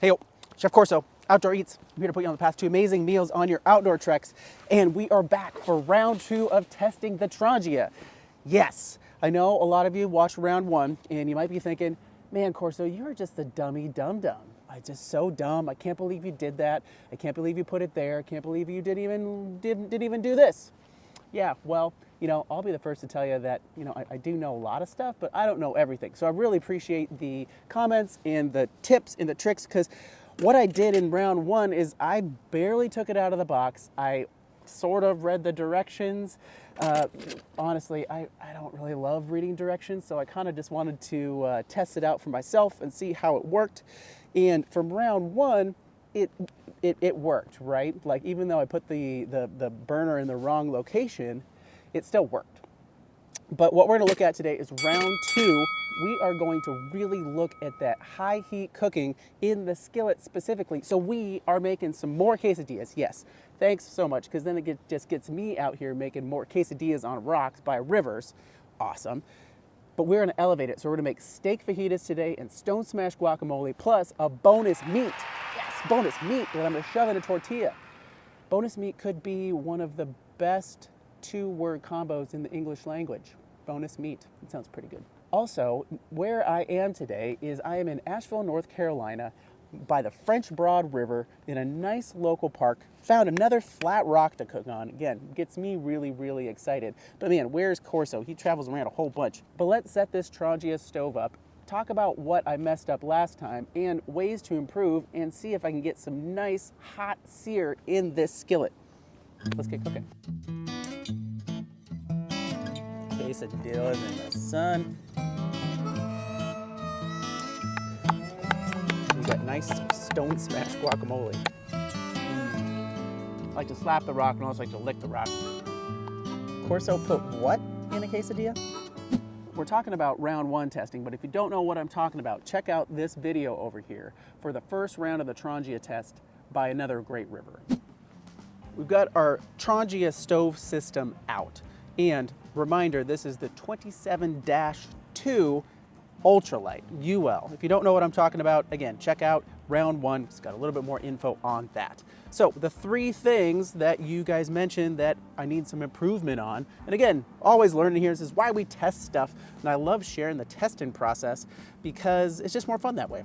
Hey, Chef Corso, Outdoor Eats. I'm here to put you on the path to amazing meals on your outdoor treks. And we are back for round 2 of testing the Trangia. Yes, I know a lot of you watched round 1 and you might be thinking, man, Corso, you're just a dummy dum-dum. I'm just so dumb. I can't believe you did that. I can't believe you put it there. I can't believe you didn't even do this. Yeah, well, I'll be the first to tell you that, I do know a lot of stuff, but I don't know everything. So I really appreciate the comments and the tips and the tricks, because what I did in round 1 is I barely took it out of the box. I sort of read the directions. Honestly, I don't really love reading directions, so I kind of just wanted to test it out for myself and see how it worked. And from round 1, it worked, right? Like, even though I put the burner in the wrong location, it still worked. But what we're gonna look at today is round 2. We are going to really look at that high heat cooking in the skillet specifically. So we are making some more quesadillas. Yes, thanks so much, because then it just gets me out here making more quesadillas on rocks by rivers. Awesome. But we're gonna elevate it. So we're gonna make steak fajitas today and stone smash guacamole, plus a bonus meat. Yes, bonus meat that I'm gonna shove in a tortilla. Bonus meat could be one of the best 2-word combos in the English language. Bonus meat. It sounds pretty good. Also, where I am today is I am in Asheville, North Carolina, by the French Broad River in a nice local park. Found another flat rock to cook on. Again, gets me really, really excited. But man, where's Corso? He travels around a whole bunch. But let's set this Trangia stove up, talk about what I messed up last time and ways to improve, and see if I can get some nice hot sear in this skillet. Let's get cooking. Quesadillas in the sun. We got nice stone smash guacamole. I like to slap the rock and also like to lick the rock. Corso put what in a quesadilla? We're talking about round 1 testing, but if you don't know what I'm talking about, check out this video over here for the first round of the Trangia test by another great river. We've got our Trangia stove system out. And reminder, this is the 27-2 Ultralight UL. If you don't know what I'm talking about, again, check out round 1. It's got a little bit more info on that. So the 3 things that you guys mentioned that I need some improvement on, and again, always learning here. This is why we test stuff, and I love sharing the testing process because it's just more fun that way.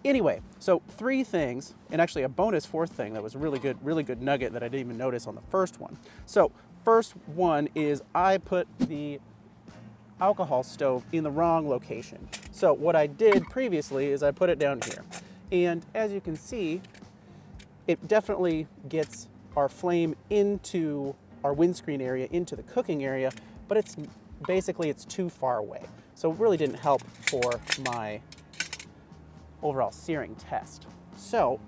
Anyway, so 3 things, and actually a bonus 4th thing that was really good nugget that I didn't even notice on the first one. So first one is I put the alcohol stove in the wrong location. So what I did previously is I put it down here. And as you can see, it definitely gets our flame into our windscreen area, into the cooking area, but it's too far away. So it really didn't help for my overall searing test. So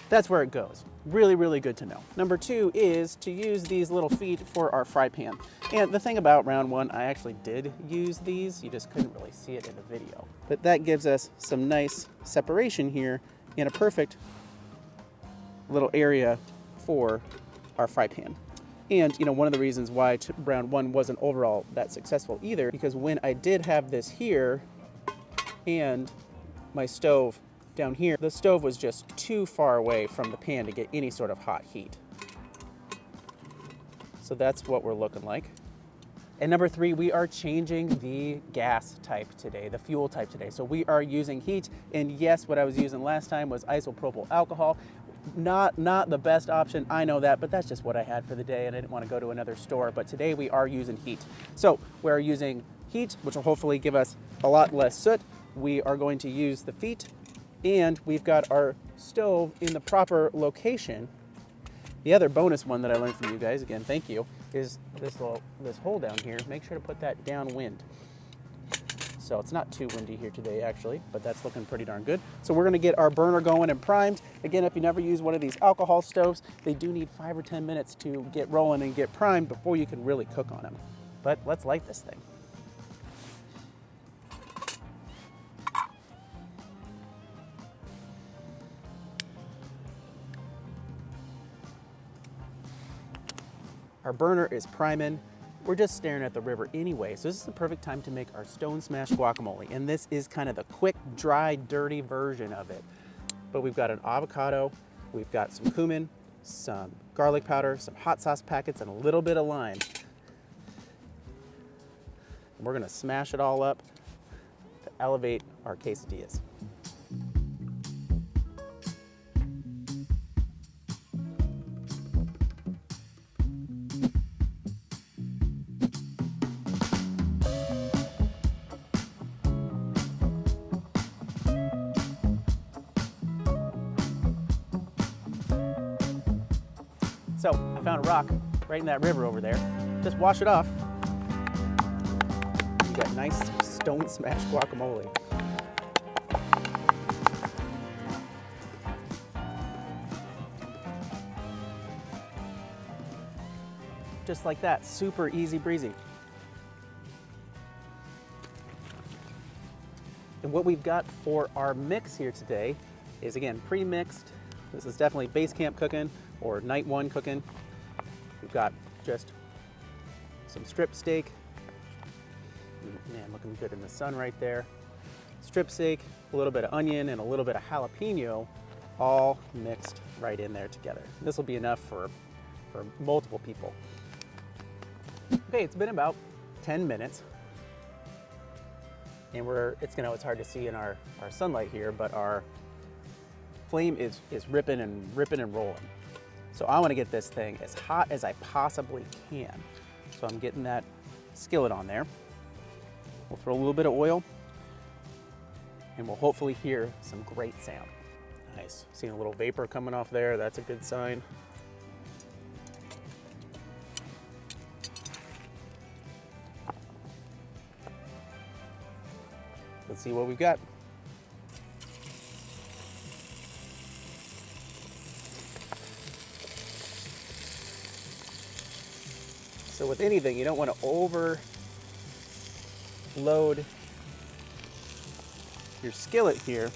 that's where it goes. Really, really good to know. Number 2 is to use these little feet for our fry pan. And the thing about round 1, I actually did use these. You just couldn't really see it in the video. But that gives us some nice separation here in a perfect little area for our fry pan. And one of the reasons why round 1 wasn't overall that successful either, because when I did have this here and my stove down here, the stove was just too far away from the pan to get any sort of hot heat. So that's what we're looking like. And number 3, we are changing the gas type today, the fuel type today. So we are using heat, and yes, what I was using last time was isopropyl alcohol. Not the best option, I know that, but that's just what I had for the day, and I didn't want to go to another store. But today we are using heat. So we're using heat, which will hopefully give us a lot less soot. We are going to use the feet, and we've got our stove in the proper location. The other bonus one that I learned from you guys, again, thank you, is this hole down here. Make sure to put that downwind. So it's not too windy here today, actually, but that's looking pretty darn good. So we're gonna get our burner going and primed. Again, if you never use one of these alcohol stoves, they do need 5 or 10 minutes to get rolling and get primed before you can really cook on them. But let's light this thing. Our burner is priming. we're just staring at the river anyway, so this is the perfect time to make our stone smash guacamole. And this is kind of the quick, dry, dirty version of it. But we've got an avocado, we've got some cumin, some garlic powder, some hot sauce packets, and a little bit of lime. And we're gonna smash it all up to elevate our quesadillas. So I found a rock right in that river over there. Just wash it off. You got nice stone smash guacamole. Just like that, super easy breezy. And what we've got for our mix here today is, again, pre-mixed. This is definitely base camp cooking or night one cooking. We've got just some strip steak. Man, looking good in the sun right there. Strip steak, a little bit of onion, and a little bit of jalapeno, all mixed right in there together. This will be enough for multiple people. Okay, it's been about 10 minutes. And it's hard to see in our sunlight here, but our flame is ripping and rolling. So I want to get this thing as hot as I possibly can. So I'm getting that skillet on there. We'll throw a little bit of oil and we'll hopefully hear some great sound. Nice, seeing a little vapor coming off there, that's a good sign. Let's see what we've got. So with anything, you don't want to overload your skillet here,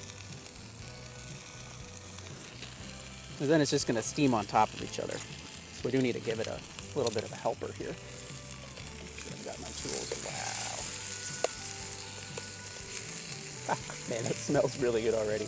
because then it's just going to steam on top of each other. So we do need to give it a little bit of a helper here. I've got my tools. Wow. Man, that smells really good already.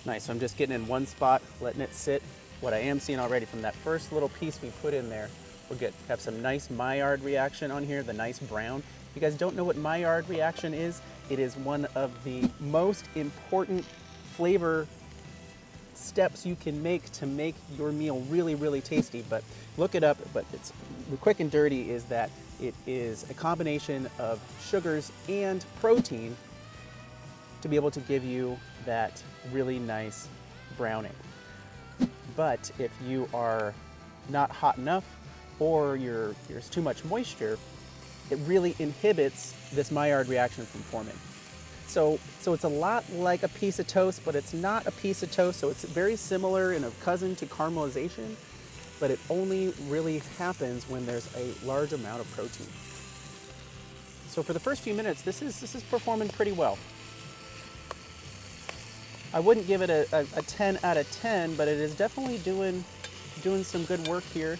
Nice, so I'm just getting in one spot, letting it sit. What I am seeing already from that first little piece we put in there, we'll have some nice Maillard reaction on here, the nice brown. If you guys don't know what Maillard reaction is, it is one of the most important flavor steps you can make to make your meal really, really tasty. But look it up, but it's the quick and dirty is that it is a combination of sugars and protein to be able to give you that really nice browning. But if you are not hot enough or there's too much moisture, it really inhibits this Maillard reaction from forming. So it's a lot like a piece of toast, but it's not a piece of toast. So it's very similar and a cousin to caramelization, but it only really happens when there's a large amount of protein. So for the first few minutes, this is performing pretty well. I wouldn't give it a 10 out of 10, but it is definitely doing some good work here.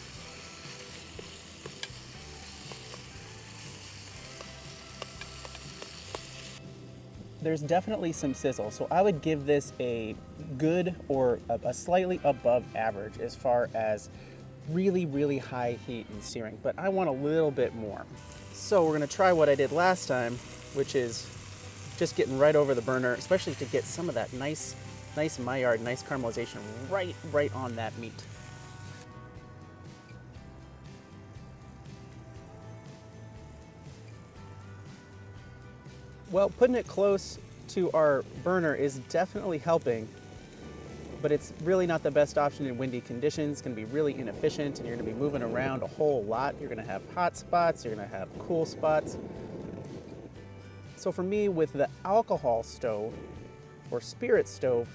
There's definitely some sizzle, so I would give this a good or a slightly above average as far as really, really high heat and searing, but I want a little bit more. So we're gonna try what I did last time, which is just getting right over the burner, especially to get some of that nice Maillard, nice caramelization right on that meat. Well, putting it close to our burner is definitely helping, but it's really not the best option in windy conditions. It's gonna be really inefficient and you're gonna be moving around a whole lot. You're gonna have hot spots, you're gonna have cool spots. So for me, with the alcohol stove or spirit stove,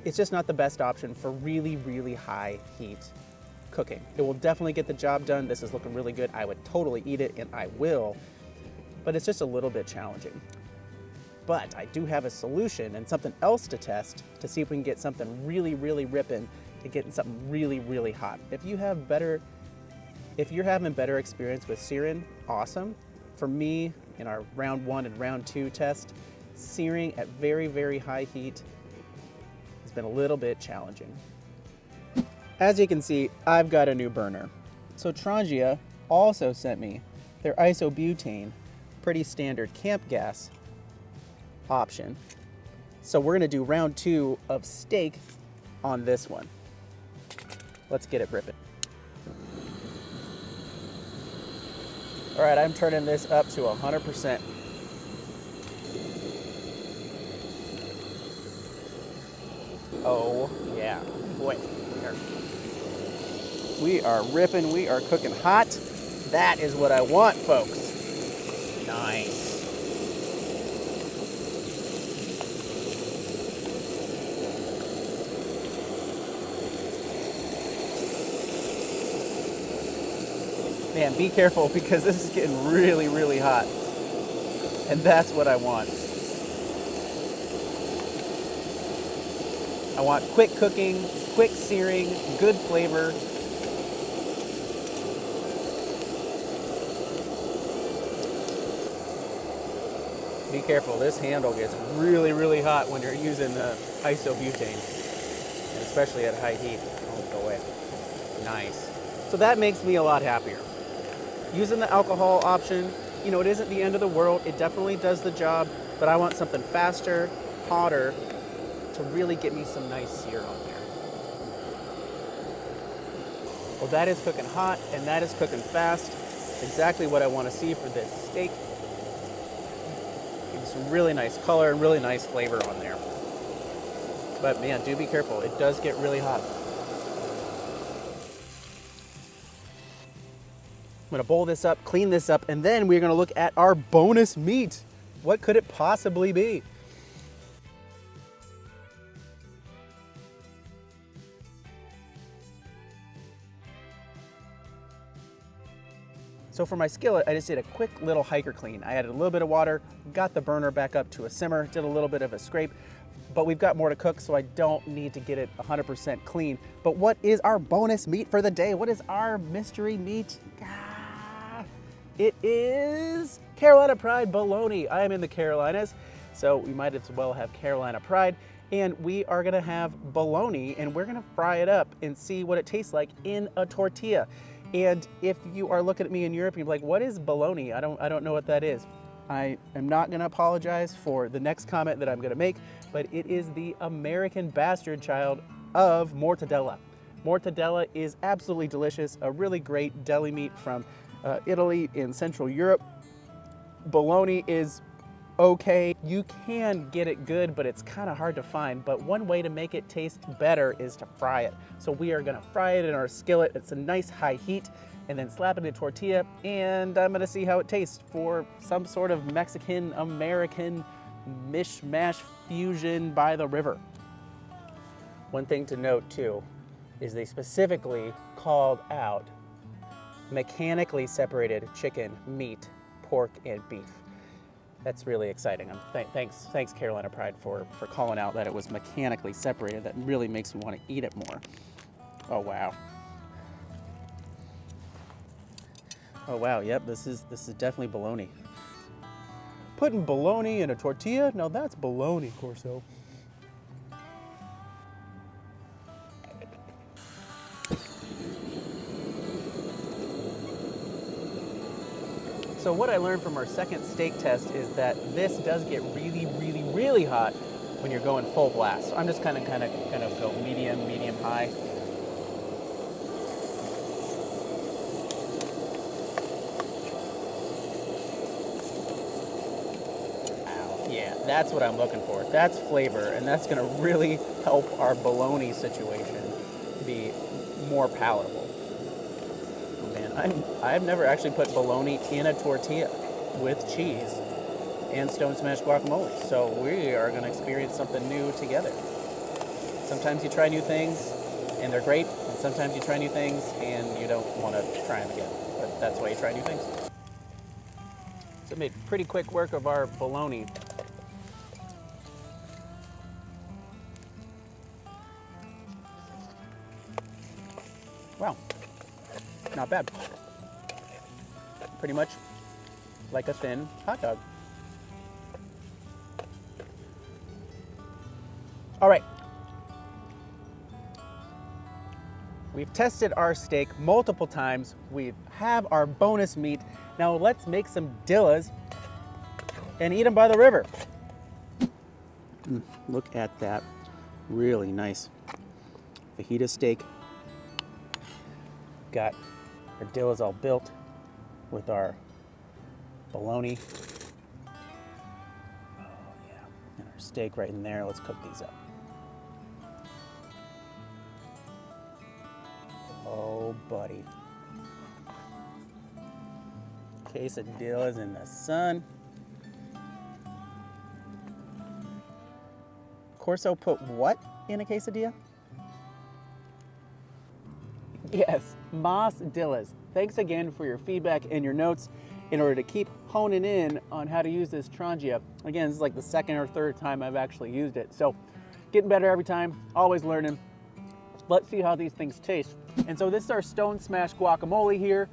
it's just not the best option for really, really high heat cooking. It will definitely get the job done. This is looking really good. I would totally eat it, and I will, but it's just a little bit challenging. But I do have a solution and something else to test to see if we can get something really, really ripping to getting something really, really hot. If you're having better experience with searing, awesome. For me, in our round 1 and round 2 test, searing at very, very high heat has been a little bit challenging. As you can see, I've got a new burner. So Trangia also sent me their isobutane, pretty standard camp gas option. So we're gonna do round 2 of steak on this one. Let's get it ripping. All right, I'm turning this up to 100%. Oh yeah, boy, we are ripping, we are cooking hot. That is what I want, folks. Nice. Man, be careful because this is getting really, really hot. And that's what I want. I want quick cooking, quick searing, good flavor. Be careful, this handle gets really, really hot when you're using the isobutane, and especially at high heat. Oh, go away. Nice. So that makes me a lot happier. Using the alcohol option, you know, it isn't the end of the world. It definitely does the job, but I want something faster, hotter, to really get me some nice sear on there. Well, that is cooking hot, and that is cooking fast. Exactly what I want to see for this steak. Give some really nice color and really nice flavor on there. But man, do be careful. It does get really hot. I'm gonna bowl this up, clean this up, and then we're gonna look at our bonus meat. What could it possibly be? So for my skillet, I just did a quick little hiker clean. I added a little bit of water, got the burner back up to a simmer, did a little bit of a scrape, but we've got more to cook, so I don't need to get it 100% clean. But what is our bonus meat for the day? What is our mystery meat? It is Carolina Pride bologna. I am in the Carolinas, so we might as well have Carolina Pride. And we are gonna have bologna, and we're gonna fry it up and see what it tastes like in a tortilla. And if you are looking at me in Europe, you're like, what is bologna? I don't know what that is. I am not gonna apologize for the next comment that I'm gonna make, but it is the American bastard child of mortadella. Mortadella is absolutely delicious, a really great deli meat from Italy in Central Europe. Bologna is okay. You can get it good, but it's kind of hard to find. But one way to make it taste better is to fry it. So we are gonna fry it in our skillet. It's a nice high heat, and then slap it in a tortilla, and I'm gonna see how it tastes for some sort of Mexican-American mishmash fusion by the river. One thing to note too is they specifically called out mechanically separated chicken, meat, pork, and beef. That's really exciting. Thanks Carolina Pride for calling out that it was mechanically separated. That really makes me want to eat it more. Oh wow. Oh wow, yep, this is definitely bologna. Putting bologna in a tortilla? No, that's bologna, Corso. So what I learned from our second steak test is that this does get really, really, really hot when you're going full blast. So I'm just kind of go medium, high. Yeah, that's what I'm looking for. That's flavor, and that's gonna really help our bologna situation be more palatable. Oh man, I've never actually put bologna in a tortilla with cheese and stone smashed guacamole. So we are gonna experience something new together. Sometimes you try new things, and they're great. And sometimes you try new things and you don't want to try them again, but that's why you try new things. So made pretty quick work of our bologna. Wow, not bad. Pretty much like a thin hot dog. All right. We've tested our steak multiple times. We have our bonus meat. Now let's make some dillas and eat them by the river. Look at that. Really nice fajita steak. Got our dillas all built with our bologna. Oh yeah, and our steak right in there. Let's cook these up. Oh buddy. Quesadillas in the sun. Corso put what in a quesadilla? Yes, mozzarella. Thanks again for your feedback and your notes in order to keep honing in on how to use this Trangia. Again, this is like the second or third time I've actually used it. So getting better every time, always learning. Let's see how these things taste. And so this is our stone smash guacamole here.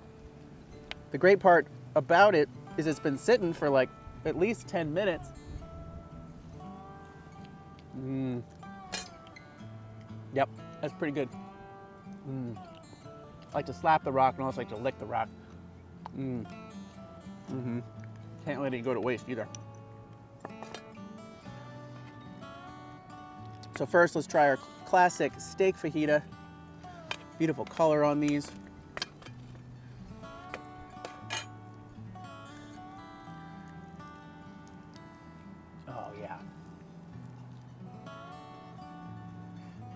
The great part about it is it's been sitting for like at least 10 minutes. Yep, that's pretty good. I like to slap the rock and also like to lick the rock. Can't let it go to waste either. So first, let's try our classic steak fajita. Beautiful color on these. Oh yeah.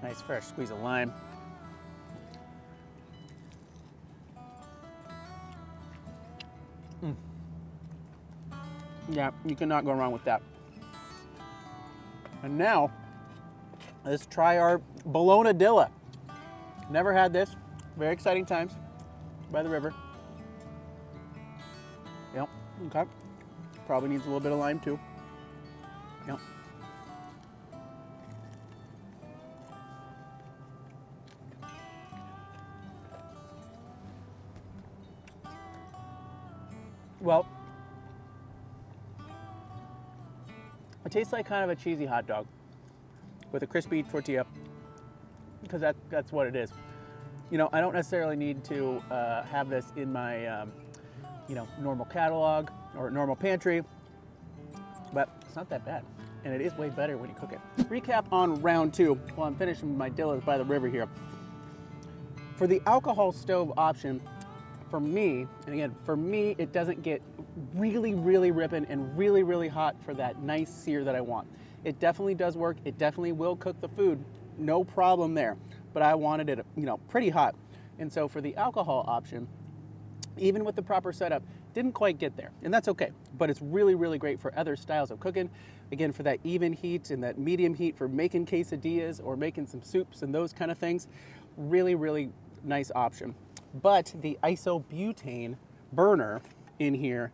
Nice fresh squeeze of lime. Yeah, you cannot go wrong with that. And now, let's try our Bologna dilla. Never had this. Very exciting times by the river. Yep, okay. Probably needs a little bit of lime too. Yep. Well, it tastes like kind of a cheesy hot dog with a crispy tortilla, because that's what it is. You know, I don't necessarily need to have this in my, normal catalog or normal pantry, but it's not that bad. And it is way better when you cook it. Recap on round two while I'm finishing my dillas by the river here. For the alcohol stove option, for me, and again, for me, it doesn't get really, really ripping and really, really hot for that nice sear that I want. It definitely does work. It definitely will cook the food. No problem there. But I wanted it, pretty hot. And so for the alcohol option, even with the proper setup, didn't quite get there. And that's okay. But it's really, really great for other styles of cooking. Again, for that even heat and that medium heat for making quesadillas or making some soups and those kind of things. Really, really nice option. But the isobutane burner in here,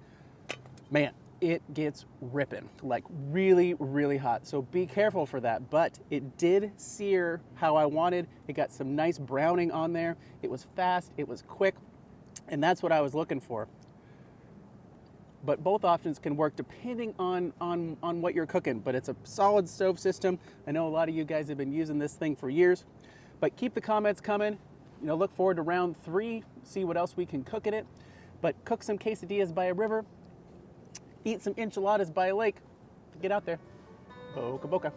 man, it gets ripping, like really, really hot. So be careful for that. But it did sear how I wanted. It got some nice browning on there. It was fast, it was quick, and that's what I was looking for. But both options can work depending on what you're cooking. But it's a solid stove system. I know a lot of you guys have been using this thing for years. But keep the comments coming. Look forward to round 3, see what else we can cook in it. But cook some quesadillas by a river, eat some enchiladas by a lake. Get out there. Boca boca.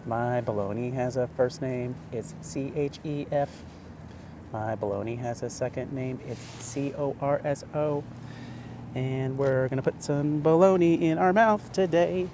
My bologna has a first name. It's Chef. My bologna has a second name. It's Corso. And we're going to put some bologna in our mouth today.